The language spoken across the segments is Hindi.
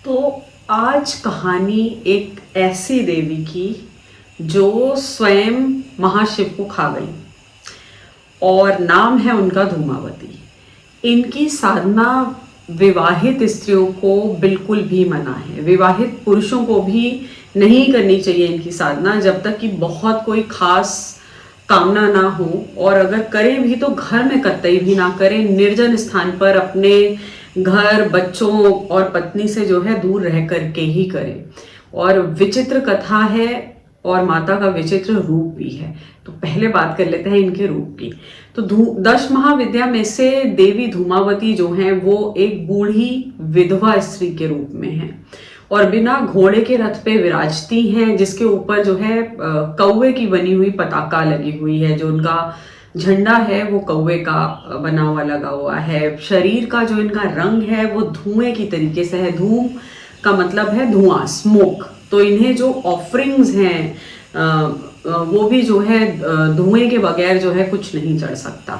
तो आज कहानी एक ऐसी देवी की जो स्वयं महाशिव को खा गई और नाम है उनका धूमावती। इनकी साधना विवाहित स्त्रियों को बिल्कुल भी मना है, विवाहित पुरुषों को भी नहीं करनी चाहिए इनकी साधना जब तक कि बहुत कोई खास कामना ना हो, और अगर करें भी तो घर में कतई भी ना करें, निर्जन स्थान पर अपने घर बच्चों और पत्नी से जो है दूर रह करके ही करें। और विचित्र कथा है और माता का विचित्र रूप भी है। तो पहले बात कर लेते हैं इनके रूप की। तो 10 महाविद्या में से देवी धूमावती जो है वो एक बूढ़ी विधवा स्त्री के रूप में है और बिना घोड़े के रथ पे विराजती हैं, जिसके ऊपर जो है कौवे की बनी हुई पताका लगी हुई है। जो उनका झंडा है वो कौवे का बना हुआ लगा हुआ है। शरीर का जो इनका रंग है वो धुएं की तरीके से है। धूम का मतलब है धुआं, स्मोक। तो इन्हें जो ऑफरिंग्स हैं वो भी जो है धुएं के बगैर जो है कुछ नहीं चढ़ सकता।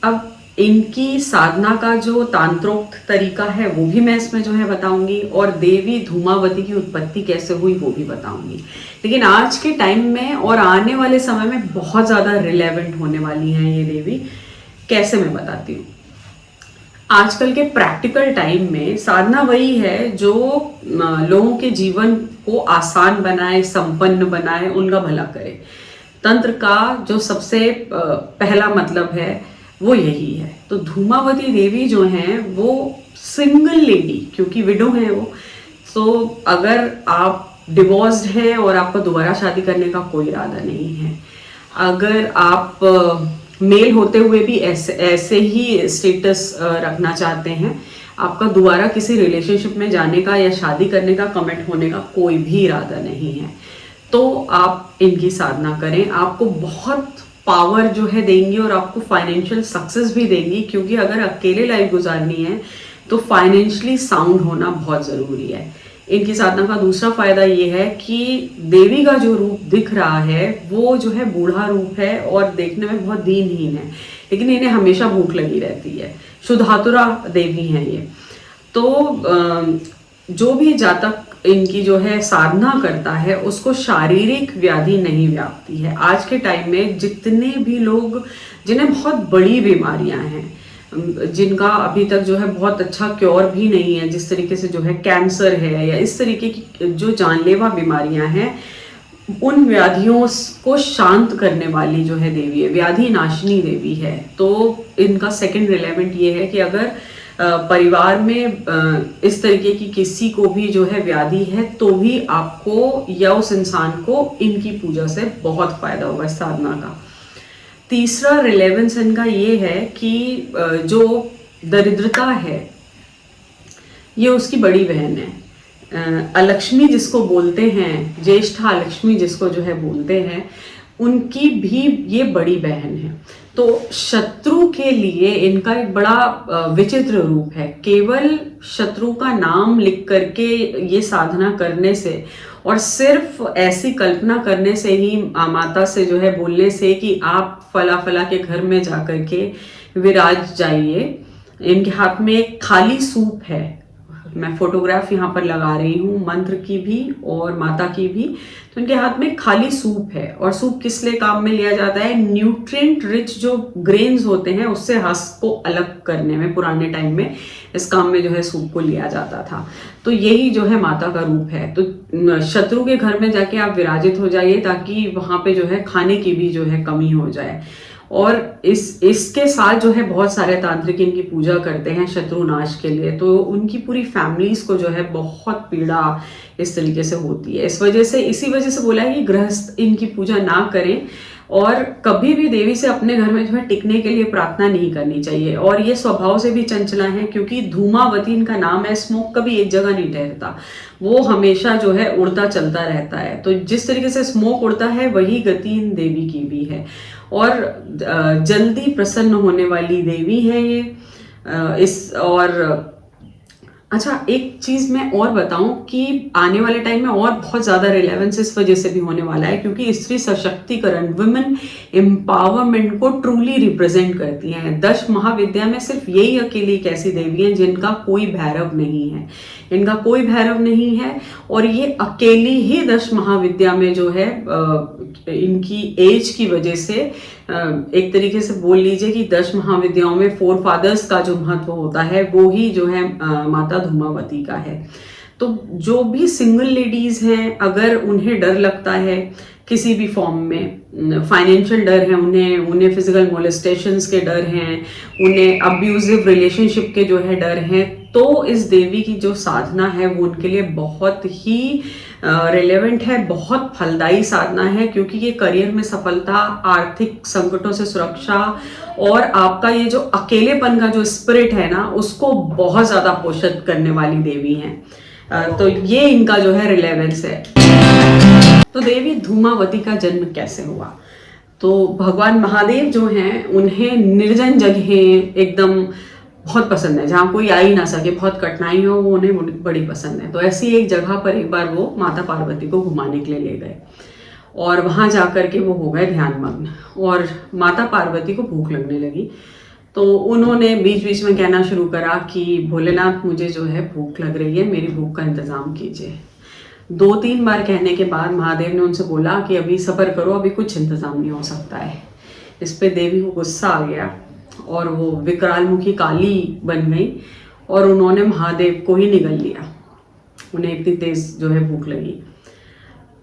अब इनकी साधना का जो तांत्रोक्त तरीका है वो भी मैं इसमें जो है बताऊंगी, और देवी धूमावती की उत्पत्ति कैसे हुई वो भी बताऊंगी। लेकिन आज के टाइम में और आने वाले समय में बहुत ज़्यादा रिलेवेंट होने वाली हैं ये देवी। कैसे मैं बताती हूँ। आजकल के प्रैक्टिकल टाइम में साधना वही है जो लोगों के जीवन को आसान बनाए, संपन्न बनाए, उनका भला करे। तंत्र का जो सबसे पहला मतलब है वो यही है। तो धूमावती देवी जो हैं वो सिंगल लेडी, क्योंकि विडो है वो, तो अगर आप डिवोर्स्ड हैं और आपको दोबारा शादी करने का कोई इरादा नहीं है, अगर आप मेल होते हुए भी ऐसे ही स्टेटस रखना चाहते हैं, आपका दोबारा किसी रिलेशनशिप में जाने का या शादी करने का, कमिट होने का कोई भी इरादा नहीं है, तो आप इनकी साधना करें। आपको बहुत पावर जो है देंगी और आपको फाइनेंशियल सक्सेस भी देंगी, क्योंकि अगर अकेले लाइफ गुजारनी है तो फाइनेंशियली साउंड होना बहुत ज़रूरी है। इनकी साधना का दूसरा फायदा ये है कि देवी का जो रूप दिख रहा है वो जो है बूढ़ा रूप है और देखने में बहुत दीनहीन है, लेकिन इन्हें हमेशा भूख लगी रहती है। शुद्धातुरा देवी हैं ये। तो जो भी जातक इनकी जो है साधना करता है उसको शारीरिक व्याधि नहीं व्यापती है। आज के टाइम में जितने भी लोग जिन्हें बहुत बड़ी बीमारियां हैं, जिनका अभी तक जो है बहुत अच्छा क्योर भी नहीं है, जिस तरीके से जो है कैंसर है या इस तरीके की जो जानलेवा बीमारियां हैं, उन व्याधियों को शांत करने वाली जो है देवी है, व्याधि नाशिनी देवी है। तो इनका सेकंड रिलेवेंट ये है कि अगर परिवार में इस तरीके की किसी को भी जो है व्याधि है तो भी आपको या उस इंसान को इनकी पूजा से बहुत फायदा होगा इस साधना का। तीसरा रिलेवेंस इनका ये है कि जो दरिद्रता है ये उसकी बड़ी बहन है। अलक्ष्मी जिसको बोलते हैं, ज्येष्ठा लक्ष्मी जिसको जो है बोलते हैं, उनकी भी ये बड़ी बहन है। तो शत्रु के लिए इनका एक बड़ा विचित्र रूप है। केवल शत्रु का नाम लिख करके ये साधना करने से और सिर्फ ऐसी कल्पना करने से ही माता से जो है बोलने से कि आप फला फला के घर में जा करके विराज जाइए। इनके हाथ में एक खाली सूप है, मैं फोटोग्राफ यहाँ पर लगा रही हूँ, मंत्र की भी और माता की भी। तो इनके हाथ में खाली सूप है, और सूप किस लिए काम में लिया जाता है? न्यूट्रिएंट रिच जो ग्रेन्स होते हैं उससे हस्क को अलग करने में पुराने टाइम में इस काम में जो है सूप को लिया जाता था। तो यही जो है माता का रूप है। तो शत्रु के घर में जाके आप विराजित हो जाइए ताकि वहां पे जो है खाने की भी जो है कमी हो जाए। और इसके साथ जो है बहुत सारे तांत्रिक इनकी पूजा करते हैं शत्रु नाश के लिए। तो उनकी पूरी फैमिलीज को जो है बहुत पीड़ा इस तरीके से होती है। इसी वजह से बोला है कि गृहस्थ इनकी पूजा ना करें और कभी भी देवी से अपने घर में जो है टिकने के लिए प्रार्थना नहीं करनी चाहिए। और ये स्वभाव से भी चंचला है, क्योंकि धूमावती इनका नाम है। स्मोक कभी एक जगह नहीं ठहरता, वो हमेशा जो है उड़ता चलता रहता है। तो जिस तरीके से स्मोक उड़ता है वही गति इन देवी की भी है, और जल्दी प्रसन्न होने वाली देवी है ये। अच्छा, एक चीज मैं और बताऊं कि आने वाले टाइम में और बहुत ज्यादा रिलेवेंस इस वजह से भी होने वाला है क्योंकि स्त्री सशक्तिकरण, वुमेन एम्पावरमेंट को ट्रूली रिप्रेजेंट करती हैं। 10 महाविद्या में सिर्फ यही अकेली एक ऐसी देवी है जिनका कोई भैरव नहीं है। इनका कोई भैरव नहीं है और ये अकेली ही 10 महाविद्या में जो है इनकी एज की वजह से एक तरीके से बोल लीजिए कि 10 महाविद्याओं में 4 फादर्स का जो महत्व होता है वो ही जो है माता धूमावती का है। तो जो भी सिंगल लेडीज हैं, अगर उन्हें डर लगता है किसी भी फॉर्म में, फाइनेंशियल डर है उन्हें फिजिकल मोलेस्टेशंस के डर हैं, उन्हें अब्यूजिव रिलेशनशिप के जो है डर हैं, तो इस देवी की जो साधना है वो उनके लिए बहुत ही रिलेवेंट है, बहुत फलदायी साधना है, क्योंकि ये करियर में सफलता, आर्थिक संकटों से सुरक्षा और आपका ये जो अकेलेपन का जो स्पिरिट है ना, उसको बहुत ज्यादा पोषित करने वाली देवी हैं। तो ये इनका जो है रिलेवेंस है। तो देवी धूमावती का जन्म कैसे हुआ? तो भगवान महादेव जो हैं उन्हें निर्जन जगह एकदम बहुत पसंद है, जहाँ कोई आ ही ना सके, बहुत कठिनाई हो, वो उन्हें बड़ी पसंद है। तो ऐसी एक जगह पर एक बार वो माता पार्वती को घुमाने के लिए ले गए और वहाँ जा कर के वो हो गए ध्यानमग्न और माता पार्वती को भूख लगने लगी। तो उन्होंने बीच बीच में कहना शुरू करा कि भोलेनाथ मुझे जो है भूख लग रही है, मेरी भूख का इंतजाम कीजिए। 2-3 बार कहने के बाद महादेव ने उनसे बोला कि अभी सब्र करो, अभी कुछ इंतजाम नहीं हो सकता है। इस पे देवी को गुस्सा आ गया और वो विकराल मुखी काली बन गई और उन्होंने महादेव को ही निगल लिया। उन्हें इतनी तेज जो है भूख लगी।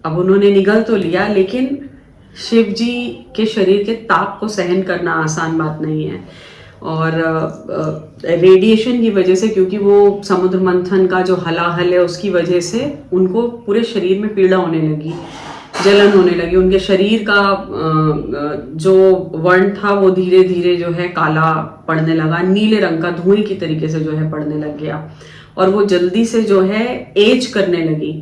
अब उन्होंने निगल तो लिया, लेकिन शिव जी के शरीर के ताप को सहन करना आसान बात नहीं है और रेडिएशन की वजह से, क्योंकि वो समुद्र मंथन का जो हलाहल है उसकी वजह से उनको पूरे शरीर में पीड़ा होने लगी, जलन होने लगी। उनके शरीर का जो वर्ण था वो धीरे धीरे जो है काला पड़ने लगा, नीले रंग का धुएं की तरीके से जो है पड़ने लग गया और वो जल्दी से जो है एज करने लगी,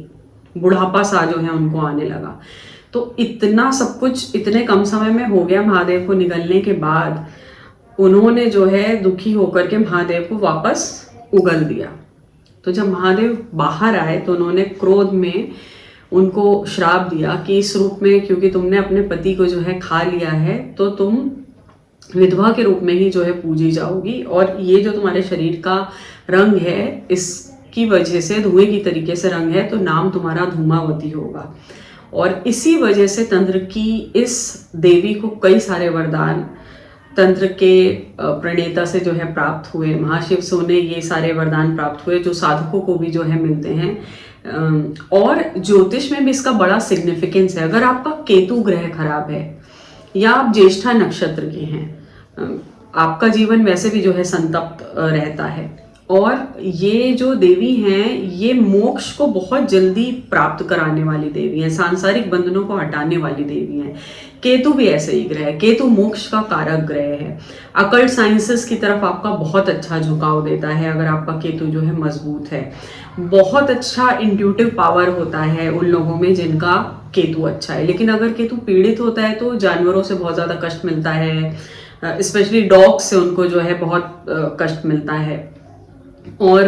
बुढ़ापा सा जो है उनको आने लगा। तो इतना सब कुछ इतने कम समय में हो गया। महादेव को निगलने के बाद उन्होंने जो है दुखी होकर के महादेव को वापस उगल दिया। तो जब महादेव बाहर आए तो उन्होंने क्रोध में उनको श्राप दिया कि इस रूप में, क्योंकि तुमने अपने पति को जो है खा लिया है, तो तुम विधवा के रूप में ही जो है पूजी जाओगी और ये जो तुम्हारे शरीर का रंग है इसकी वजह से धुएं की तरीके से रंग है, तो नाम तुम्हारा धूमावती होगा। और इसी वजह से तंत्र की इस देवी को कई सारे वरदान तंत्र के प्रणेता से जो है प्राप्त हुए, महाशिव से उन्हें ये सारे वरदान प्राप्त हुए जो साधकों को भी जो है मिलते हैं। और ज्योतिष में भी इसका बड़ा सिग्निफिकेंस है। अगर आपका केतु ग्रह खराब है या आप ज्येष्ठा नक्षत्र के हैं, आपका जीवन वैसे भी जो है संतप्त रहता है। और ये जो देवी हैं ये मोक्ष को बहुत जल्दी प्राप्त कराने वाली देवी हैं, सांसारिक बंधनों को हटाने वाली देवी हैं। केतु भी ऐसे ही ग्रह है, केतु मोक्ष का कारक ग्रह है। अकल्ट साइंसेस की तरफ आपका बहुत अच्छा झुकाव देता है अगर आपका केतु जो है मजबूत है। बहुत अच्छा इंट्यूटिव पावर होता है उन लोगों में जिनका केतु अच्छा है। लेकिन अगर केतु पीड़ित होता है तो जानवरों से बहुत ज़्यादा कष्ट मिलता है, स्पेशली डॉग से उनको जो है बहुत कष्ट मिलता है। और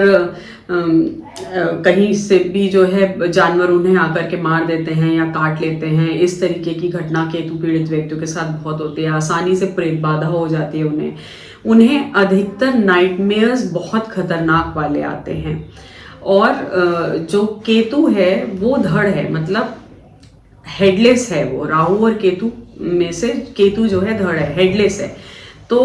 कहीं से भी जो है जानवर उन्हें आकर के मार देते हैं या काट लेते हैं। इस तरीके की घटना केतु पीड़ित व्यक्तियों के साथ बहुत होती है। आसानी से प्रेत बाधा हो जाती है उन्हें अधिकतर नाइटमेयर्स बहुत खतरनाक वाले आते हैं। और जो केतु है वो धड़ है, मतलब हेडलेस है। वो राहु और केतु में से केतु जो है धड़ है, हेडलेस है। तो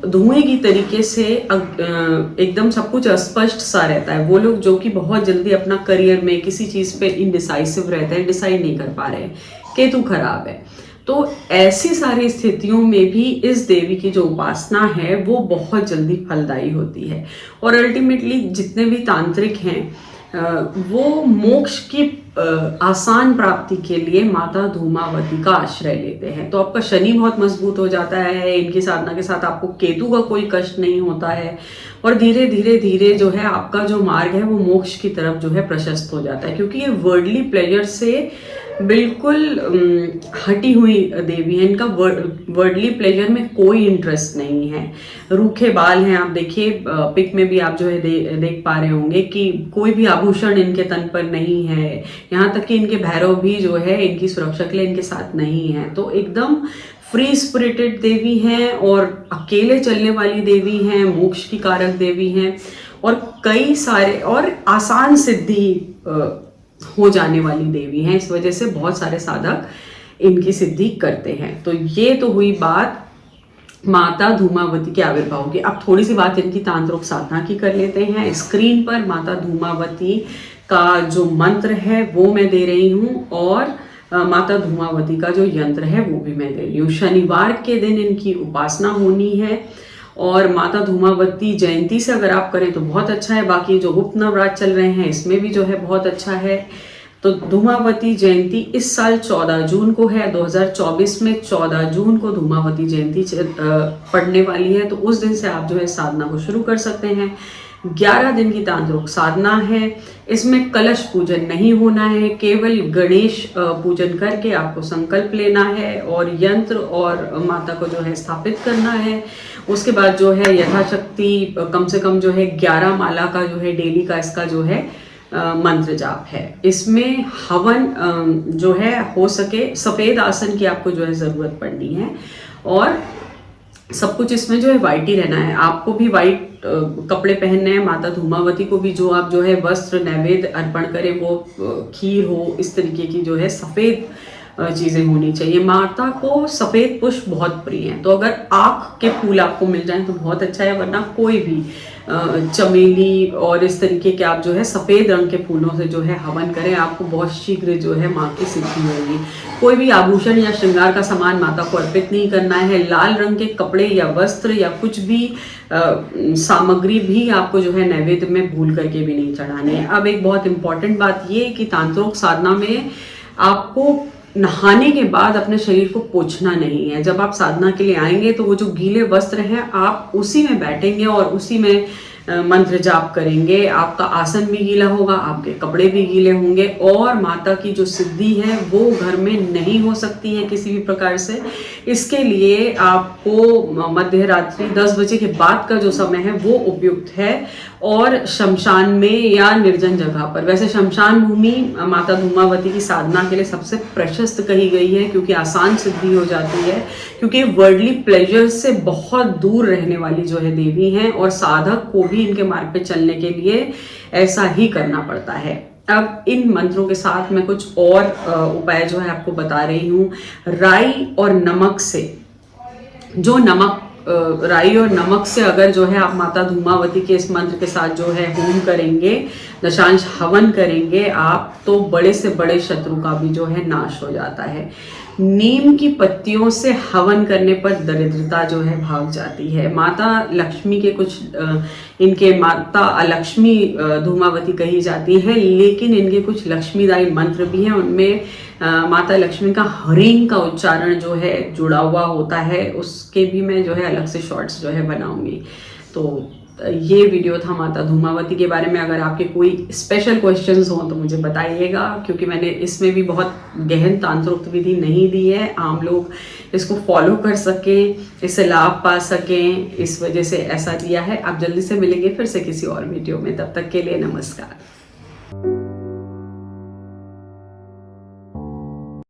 धुएं की तरीके से एकदम सब कुछ अस्पष्ट सा रहता है। वो लोग जो कि बहुत जल्दी अपना करियर में किसी चीज़ पे इनडिसाइसिव रहते हैं, डिसाइड नहीं कर पा रहे हैं, केतु खराब है। तो ऐसी सारी स्थितियों में भी इस देवी की जो उपासना है वो बहुत जल्दी फलदायी होती है। और अल्टीमेटली जितने भी तांत्रिक हैं वो मोक्ष की आसान प्राप्ति के लिए माता धूमावती का आश्रय लेते हैं। तो आपका शनि बहुत मजबूत हो जाता है इनकी साधना के साथ, आपको केतु का कोई कष्ट नहीं होता है और धीरे धीरे धीरे जो है आपका जो मार्ग है वो मोक्ष की तरफ जो है प्रशस्त हो जाता है। क्योंकि ये वर्ल्डली प्लेजर से बिल्कुल हटी हुई देवी है। इनका वर्ल्डली प्लेजर में कोई इंटरेस्ट नहीं है। रूखे बाल हैं, आप देखिए पिक में भी आप जो है देख पा रहे होंगे कि कोई भी आभूषण इनके तन पर नहीं है। यहाँ तक कि इनके भैरव भी जो है इनकी सुरक्षा के लिए इनके साथ नहीं है। तो एकदम फ्री स्पिरिटेड देवी हैं और अकेले चलने वाली देवी हैं, मोक्ष की कारक देवी हैं। और कई सारे और आसान सिद्धि हो जाने वाली देवी हैं। इस वजह से बहुत सारे साधक इनकी सिद्धि करते हैं। तो ये तो हुई बात माता धूमावती के आविर्भाव की। अब थोड़ी सी बात इनकी तांत्रिक साधना की कर लेते हैं। स्क्रीन पर माता धूमावती का जो मंत्र है वो मैं दे रही हूँ, और माता धूमावती का जो यंत्र है वो भी मैं दे रही हूँ। शनिवार के दिन इनकी उपासना होनी है, और माता धूमावती जयंती से अगर आप करें तो बहुत अच्छा है। बाकी जो गुप्त नवरात्र चल रहे हैं इसमें भी जो है बहुत अच्छा है। तो धूमावती जयंती इस साल 14 जून को है। 2024 में 14 जून को धूमावती जयंती पड़ने वाली है। तो उस दिन से आप जो है साधना को शुरू कर सकते हैं। 11 दिन की तांत्रिक साधना है। इसमें कलश पूजन नहीं होना है, केवल गणेश पूजन करके आपको संकल्प लेना है और यंत्र और माता को जो है स्थापित करना है। उसके बाद जो है यथाशक्ति कम से कम जो है 11 माला का जो है डेली का इसका जो है मंत्र जाप है। इसमें हवन जो है हो सके सफ़ेद आसन की आपको जो है ज़रूरत पड़नी है, और सब कुछ इसमें जो है वाइट ही रहना है। आपको भी वाइट कपड़े पहनने हैं। माता धूमावती को भी जो आप जो है वस्त्र नैवेद्य अर्पण करें वो खीर हो, इस तरीके की जो है सफ़ेद चीज़ें होनी चाहिए। माता को सफ़ेद पुष्प बहुत प्रिय हैं, तो अगर आँख के फूल आपको मिल जाएं तो बहुत अच्छा है, वरना कोई भी चमेली और इस तरीके के आप जो है सफ़ेद रंग के फूलों से जो है हवन करें, आपको बहुत शीघ्र जो है माँ की सिद्धि होगी। कोई भी आभूषण या श्रृंगार का सामान माता को अर्पित नहीं करना है। लाल रंग के कपड़े या वस्त्र या कुछ भी सामग्री भी आपको जो है नैवेद्य में भूल करके भी नहीं चढ़ानी है। अब एक बहुत इंपॉर्टेंट बात ये कि तांत्रिक साधना में आपको नहाने के बाद अपने शरीर को पोंछना नहीं है। जब आप साधना के लिए आएंगे तो वो जो गीले वस्त्र हैं आप उसी में बैठेंगे और उसी में मंत्र जाप करेंगे। आपका आसन भी गीला होगा, आपके कपड़े भी गीले होंगे, और माता की जो सिद्धि है वो घर में नहीं हो सकती है किसी भी प्रकार से। इसके लिए आपको मध्य रात्रि 10 बजे के बाद का जो समय है वो उपयुक्त है, और शमशान में या निर्जन जगह पर। वैसे शमशान भूमि माता धूमावती की साधना के लिए सबसे प्रशस्त कही गई है, क्योंकि आसान सिद्धि हो जाती है, क्योंकि वर्ल्डली प्लेजर से बहुत दूर रहने वाली जो है देवी हैं, और साधक को भी इनके मार्ग पे चलने के लिए ऐसा ही करना पड़ता है। अब इन मंत्रों के साथ मैं कुछ और उपाय जो है आपको बता रही हूँ। राई और नमक से, जो नमक राई और नमक से अगर जो है आप माता धूमावती के इस मंत्र के साथ जो है होम करेंगे, दशांश हवन करेंगे आप, तो बड़े से बड़े शत्रु का भी जो है नाश हो जाता है। नीम की पत्तियों से हवन करने पर दरिद्रता जो है भाग जाती है। माता लक्ष्मी के कुछ इनके माता अलक्ष्मी धूमावती कही जाती है, लेकिन इनके कुछ लक्ष्मीदायी मंत्र भी हैं। उनमें माता लक्ष्मी का ह्रीं का उच्चारण जो है जुड़ा हुआ होता है, उसके भी मैं जो है अलग से शॉर्ट्स जो है बनाऊंगी। तो ये वीडियो था माता धूमावती के बारे में। अगर आपके कोई स्पेशल क्वेश्चंस हो तो मुझे बताइएगा, क्योंकि मैंने इसमें भी बहुत गहन तांत्रिक विधि नहीं दी है। आम लोग इसको फॉलो कर सकें, इससे लाभ पा सकें, इस वजह से ऐसा दिया है। आप जल्दी से मिलेंगे फिर से किसी और वीडियो में। तब तक के लिए नमस्कार।